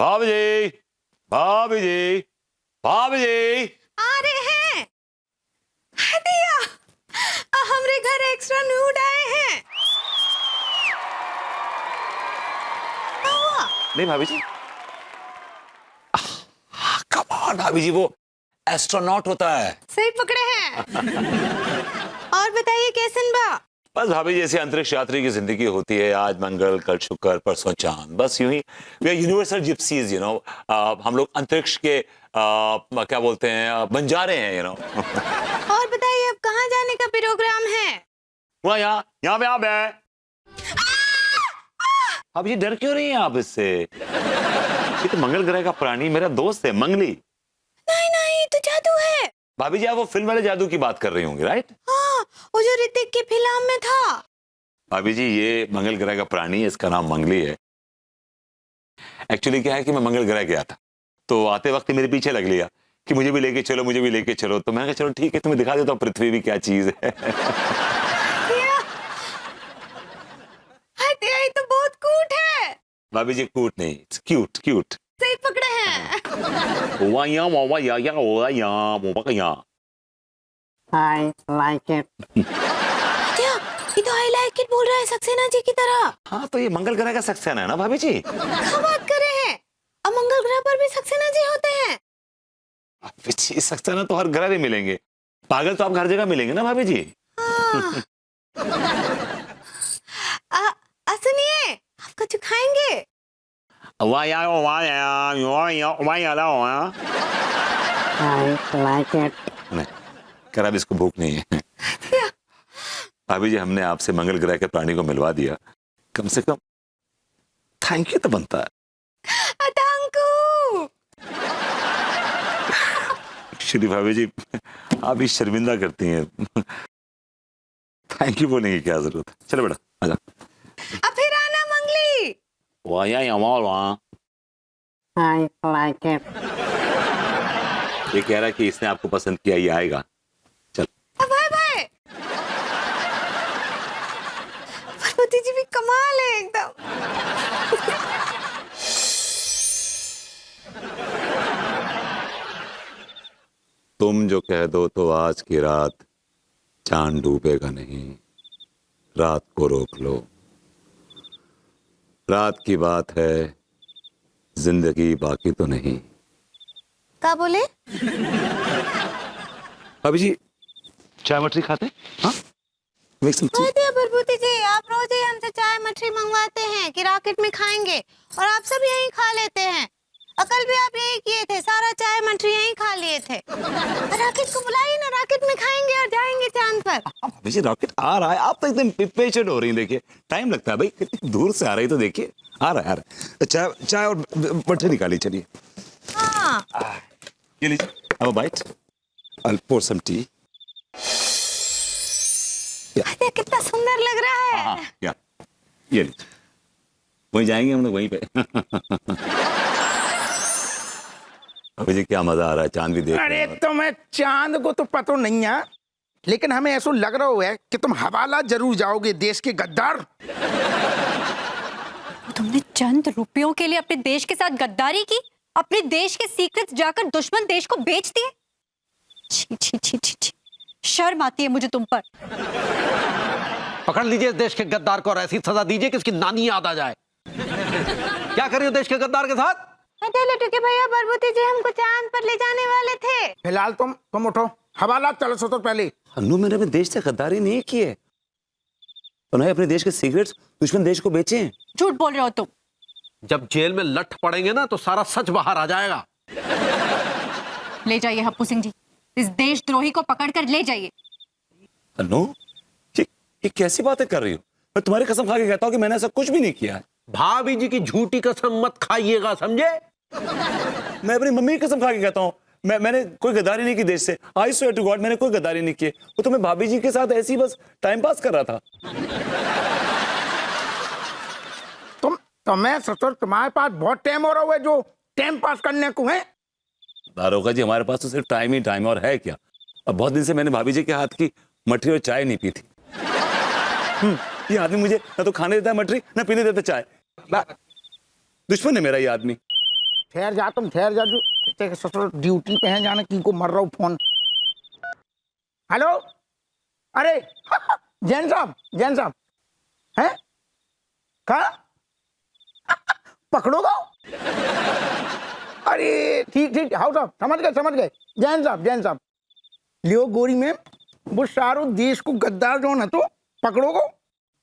भाभी जी, भाभी जी, भाभी जी। आ रहे हैं। हदिया, हमरे घर एक्स्ट्रा न्यूड आए हैं। क्या हुआ? नहीं भाभी जी, कम ऑन भाभी जी, वो एस्ट्रोनॉट होता है। सही पकड़े हैं। और बताइए कैसन बा? बस भाभी जैसे अंतरिक्ष यात्री की जिंदगी होती है, आज मंगल, कल शुक्र, परसों चांद, बस यूं ही। We are universal gypsies, you know. हम लोग अंतरिक्ष के क्या बोलते हैं, बंजारे हैं, यू नो। और बताइए अब कहाँ जाने का प्रोग्राम है? वहाँ यहाँ पे आप है। भाभी जी डर क्यों रही हैं आप इससे? ये तो मंगल ग्रह का प्राणी मेरा दोस्त है, मंगली। नहीं नहीं, तो जादू है। भाभी जी आप वो फिल्म वाले जादू की बात कर रही होंगी, राइट? हाँ, वो जो ऋतिक की फिल्म में था। भाभी जी ये मंगल ग्रह का प्राणी है, इसका नाम मंगली है। एक्चुअली क्या है कि मैं मंगल ग्रह गया था, तो आते वक्त मेरे पीछे लग लिया कि मुझे भी लेके चलो, मुझे भी लेके चलो। तो मैंने कहा चलो ठीक है, तुम्हें दिखा देता हूँ पृथ्वी भी क्या चीज है। ये तो बहुत क्यूट है। भाभी जी क्यूट नहीं, इट्स क्यूट क्यूट। सही पकड़े हैं। I like it. क्या? ये तो आई लाइक इट बोल रहा है सक्सेना जी की तरह। हाँ तो ये मंगल ग्रह का सक्सेना है ना भाभी जी। क्या बात कर रहे हैं? अब मंगल ग्रह पर भी सक्सेना जी होते हैं। भाभी जी सक्सेना तो हर ग्रह में मिलेंगे, पागल तो आप हर जगह मिलेंगे ना भाभी जी। हाँ। सुनिए, आप कुछ खाएंगे? I like it. नहीं, कर अब इसको भूख नहीं है। भाभी जी हमने आपसे मंगल ग्रह के प्राणी को मिलवा दिया, कम से कम थैंक यू तो बनता है। थैंकू। श्री भाभी जी आप भी शर्मिंदा करती हैं। थैंक यू बोलने की क्या जरूरत है। चलो बेटा आजा। अब फिर आना मंगली। वहाँ I like it. ये कह रहा है कि इसने आपको पसंद किया, ये आएगा। चल बाय बाय। पार्वती जी भी कमाल है एकदम। तुम जो कह दो तो आज की रात चांद डूबेगा नहीं, रात को रोक लो। रात की बात है, जिंदगी बाकी तो नहीं। क्या बोले? भाभी जी चाय मटरी खाते हैं? हाँ make some tea. Parvati ji आप रोज ही हमसे चाय मछली मंगवाते हैं कि रॉकेट में खाएंगे, और आप सब यहीं खा लेते हैं। कल भी आप यही किए थे, सारा चाय मछली यहीं खा लिए थे। रॉकेट को बुलाइए ना, रॉकेट में खाएंगे और जाएंगे चांद पर। भाभी जी रॉकेट आ रहा है, आप तो एकदम इम्पेशेंट हो रही हैं। देखिए टाइम लगता है भाई, कितनी दूर से आ रही, तो देखिए आ रहा है। चाय चाय और मटरी निकाली, चलिए। हाँ। ये लीजिए, have a bite. I'll pour some tea. अरे कितना सुंदर लग रहा है। हाँ, या ये लीजिए, वहीं जाएंगे हम लोग, वहीं पे। अभी जी क्या मजा आ रहा है, चांद भी देख रहे अरे हैं। तुम्हें चांद को तो पता नहीं है, लेकिन हमें ऐसा लग रहा है कि तुम हवाला जरूर जाओगे, देश के गद्दार। तुमने चंद रुपयों के लिए अपने देश के साथ गद्दारी की, अपने देश के सीक्रेट्स जाकर दुश्मन देश को बेच दिए। छी छी छी छी छी, शर्म आती है मुझे तुम पर। पकड़ लीजिए इस देश के गद्दार को और ऐसी सजा दीजिए कि उसकी नानी याद आ जाए। क्या कर रही हो देश के गद्दार के साथ? लट्टू के भैया, पार्वती जी हमको चांद पर ले जाने वाले थे। फिलहाल तुम उठो, हवाला चलो सो तो पहले। हन्नू मैंने अपने देश से गद्दारी नहीं की है, उन्होंने अपने देश के सीक्रेट्स दुश्मन देश को बेचे हैं। झूठ बोल रहे हो तुम। जब जेल में लठ पड़ेंगे ना तो सारा सच बाहर आ जाएगा। ले जाइए हप्पू सिंह जी, इस देशद्रोही को पकड़कर ले जाइए। हन्नू ये कैसी बातें कर रही हो? मैं तुम्हारी कसम खा के कहता हूँ कि मैंने ऐसा कुछ भी नहीं किया है। भाभी जी की झूठी कसम मत खाइएगा, समझे? मैं अपनी मम्मी की कसम खा के कहता हूँ, मैंने कोई गद्दारी नहीं की देश से। आई स्वेयर टू गॉड मैंने कोई गद्दारी नहीं की। वो तो मैं भाभी जी के साथ ऐसी बस टाइम पास कर रहा था। तुम्हें ससुर, तुम्हारे पास बहुत टाइम हो रहा है जो टाइम पास करने को है। दारोगा जी हमारे पास तो सिर्फ टाइम ही टाइम, और है क्या। अब बहुत दिन से मैंने भाभी जी के हाथ की मठरी और चाय नहीं पी थी। ये आदमी मुझे ना तो खाने देता है मठरी, ना पीने देता चाय। दुश्मन है मेरा ये आदमी। ठहर जा तुम, ठहर जा। जो तेरे ससुर ड्यूटी पे हैं, जाने की को मर रहा हूँ फोन। हेलो, अरे जैन साहब हैं कहा? पकड़ोगा? अरे ठीक हाउ साहब, समझ गए। जैन साहब लियो गोरी में वो सारो देश को गद्दार जो ना तो पकड़ोगो।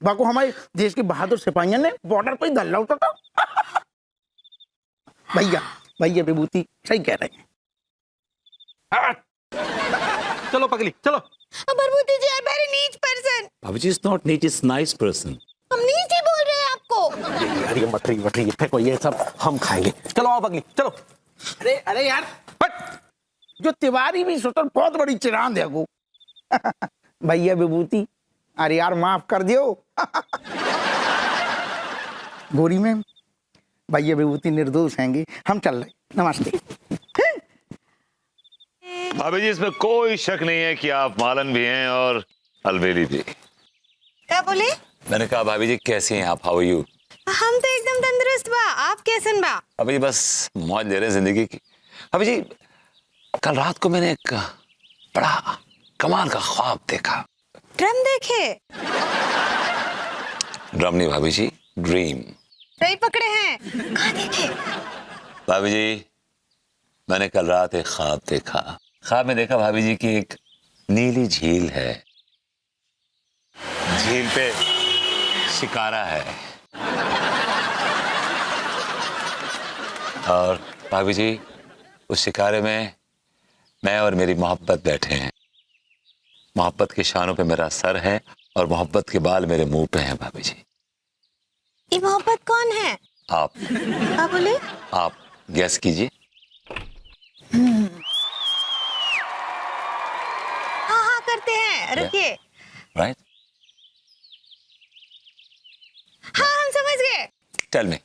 बाको हमारे देश के बहादुर सिपाहियों ने बॉर्डर पे धल्ला उठा था। भैया विभूति सही कह रहे हैं। चलो पगली चलो। प्रभुति जी आर वेरी नीच पर्सन। भाभी जी, इट्स नॉट नीच, इट्स नाइस पर्सन। हम नीच ही बोल रहे हैं आपको। यार ये मटरी फेंको, ये सब हम खाएंगे। चलो आओ पगली चलो। अरे यार हट। जो तिवारी भी सोचो बहुत बड़ी चिरांद है वो। भैया विभूति, अरे यार माफ कर दियो। गोरी में भैया विभूति निर्दोष हैंगे, हम चल रहे। नमस्ते। भाभी जी, इसमें कोई शक नहीं है कि आप मालन भी हैं और अलबेली भी। क्या बोले? मैंने कहा भाभी जी कैसी हैं आप, हाउ आर यू? हम तो एकदम तंदुरुस्त बा, आप कैसन बा? भाभी जी बस मौज ले रहे हैं जिंदगी की। भाभी जी, कल रात को मैंने एक बड़ा कमाल का ख्वाब देखा। ड्रम देखे? ड्रम नहीं भाभी जी, ड्रीम। सही पकड़े हैं। कहाँ देखे? भाभी जी, मैंने कल रात एक ख्वाब देखा। ख्वाब में देखा भाभी जी की एक नीली झील है, झील पे शिकारा है और भाभी जी उस शिकारे में मैं और मेरी मोहब्बत बैठे हैं। मोहब्बत के शानों पे मेरा सर है और मोहब्बत के बाल मेरे मुंह पे हैं। भाभी जी, ये मोहब्बत कौन है? आप। क्या बोले? आप गैस कीजिए। हाँ करते हैं, रुकिए। राइट, हाँ हम समझ गए। Tell me.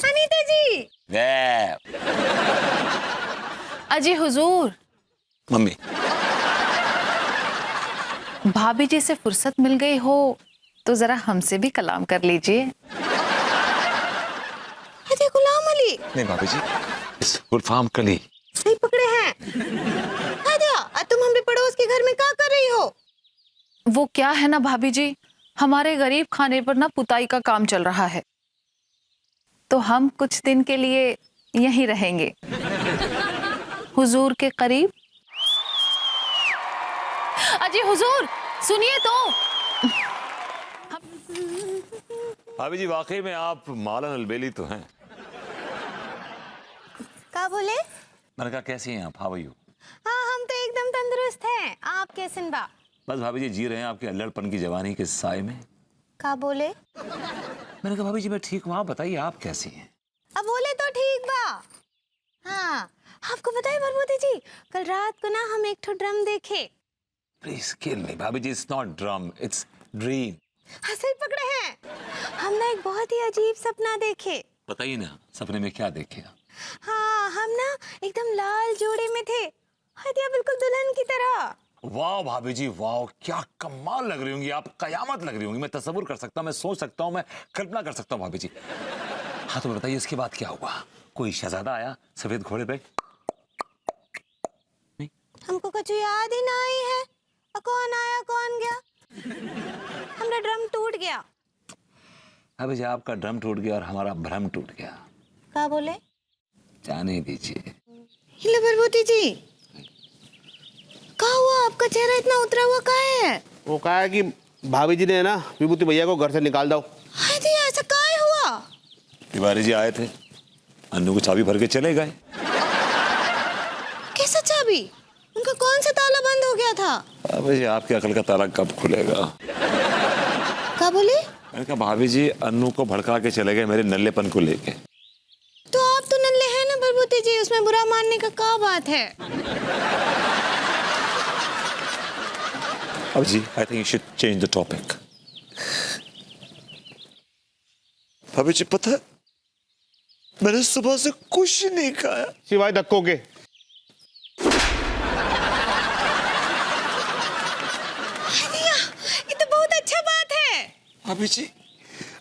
अनीता जी। अजी हुजूर, मम्मी, भाभी जी से फुर्सत मिल गई हो तो जरा हमसे भी कलाम कर लीजिए। अजय गुलाम अली। नहीं भाभी जी, इस गुलफाम कली। सही पकड़े हैं। आजा, तुम हम भी पड़ोस के घर में क्या कर रही हो? वो क्या है ना भाभी जी, हमारे गरीब खाने पर ना पुताई का काम चल रहा है, तो हम कुछ दिन के लिए यहीं रहेंगे हुजूर के करीब। अजी हुजूर सुनिए तो। भाभी जी, वाकई में आप मालन अलबेली तो हैं। क्या बोले? मैंने कहा कैसी हैं आप, हाउ आर यू? हाँ हम तो एकदम तंदुरुस्त हैं, आप कैसन बा? बस भाभी जी जी रहे हैं आपके अल्लड़पन की जवानी के साए में। क्या बोले? मैंने कहा भाभी जी मैं ठीक हूँ, आप बताइए आप कैसी हैं? अब बोले तो ठीक बा। हाँ आपको पता है प्रभुति जी, कल रात को ना हम एक ठो ड्रम देखे। प्लीज किल मी भाभी जी, it's not drum, it's dream. हाँ सही पकड़े हैं। हम ना एक बहुत ही अजीब सपना देखे। बताइए ना, सपने में क्या देखे? हाँ हम ना एकदम लाल जोड़े में थे, हदिया बिल्कुल दुल्हन की तरह। वाह भाभी जी वाह, क्या कमाल लग रही होंगी आप, कयामत लग रही होंगी। मैं तस्वीर कर सकता हूँ, मैं सोच सकता हूँ, मैं कल्पना कर सकता हूँ भाभी जी। हाँ तो बताइए इसके बाद क्या हुआ? कोई शहजादा आया सफेद घोड़े पे? नहीं, हमको कुछ याद ही ना आई है। कौन आया कौन गया? हमारा ड्रम टूट गया। भाभी जी आपका ड्रम टूट गया और हमारा भ्रम टूट गया। क्या बोले? जाने दीजिए। हिले प्रभुति जी, क्या हुआ? आपका चेहरा इतना उतरा हुआ काहे है? वो कहा है कि भाभी जी ने ना विभूति भैया को घर से निकाल दो। हाय जी, ऐसा काहे हुआ? तिवारी जी आए थे, अन्नू को चाबी भर के चले गए। कैसा चाबी? उनका कौन सा ताला बंद हो गया था? भाभी जी आपकी अकल का ताला कब खुलेगा? क्या बोले? मैंने कहा भाभी जी अन्नू को भड़का के चले गए मेरे नल्लेपन को लेके। तो आप तो नल्ले हैं ना प्रभुति जी, उसमें बुरा मानने का क्या बात है? भाभी जी I think you should change the topic. भाभी जी पता है मैंने सुबह से कुछ नहीं खाया सिवाय धक्कों के। ये तो बहुत अच्छा बात है। भाभी जी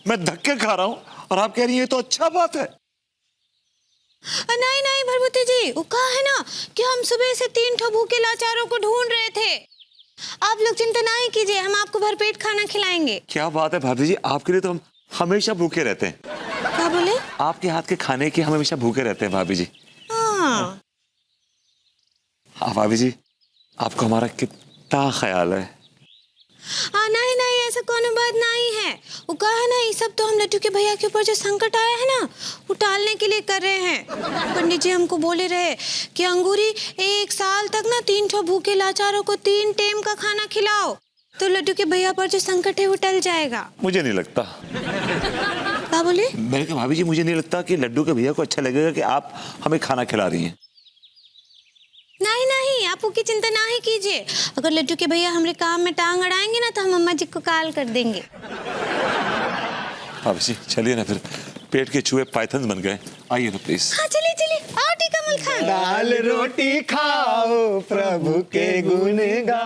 मैं धक्के खा रहा हूँ और आप कह रही हैं ये तो अच्छा बात है। नहीं नहीं भरभूति जी, वो कहा है ना कि हम सुबह से 3 ठो भूखे लाचारों को ढूंढ रहे थे। आप लोग चिंता नहीं कीजिए, हम आपको भरपेट खाना खिलाएंगे। क्या बात है भाभी जी, आपके लिए तो हम हमेशा भूखे रहते हैं। क्या बोले? आपके हाथ के खाने के हम हमेशा भूखे रहते हैं भाभी जी। हाँ भाभी जी, आपको हमारा कितना ख्याल है। नहीं नहीं, ऐसा कोई बात नहीं है। वो कहा है ना, ये सब तो हम लड्डू के भैया के ऊपर जो संकट आया है ना, वो टालने के लिए कर रहे हैं। पंडित जी हमको बोले रहे कि अंगूरी 1 साल तक ना 3 ठो भूखे लाचारों को 3 टाइम का खाना खिलाओ, तो लड्डू के भैया पर जो संकट है वो टल जाएगा। मुझे नहीं लगता। क्या बोले? मैंने कहा भाभी जी, मुझे नहीं लगता कि लड्डू के भैया को अच्छा लगेगा कि आप हमें खाना खिला रही हैं। नहीं नहीं, आप उसकी चिंता नहीं कीजिए। अगर लड्डू के भैया हमारे काम में टांग अड़ाएंगे ना, तो हम अम्मा जी को कॉल कर देंगे। भाभी जी चलिए ना, फिर पेट के चूहे पाइथन बन गए। आइए ना प्लीज। हाँ चलिए चलिए, आओ टी कमल खान। दाल रोटी खाओ प्रभु के गुण गा।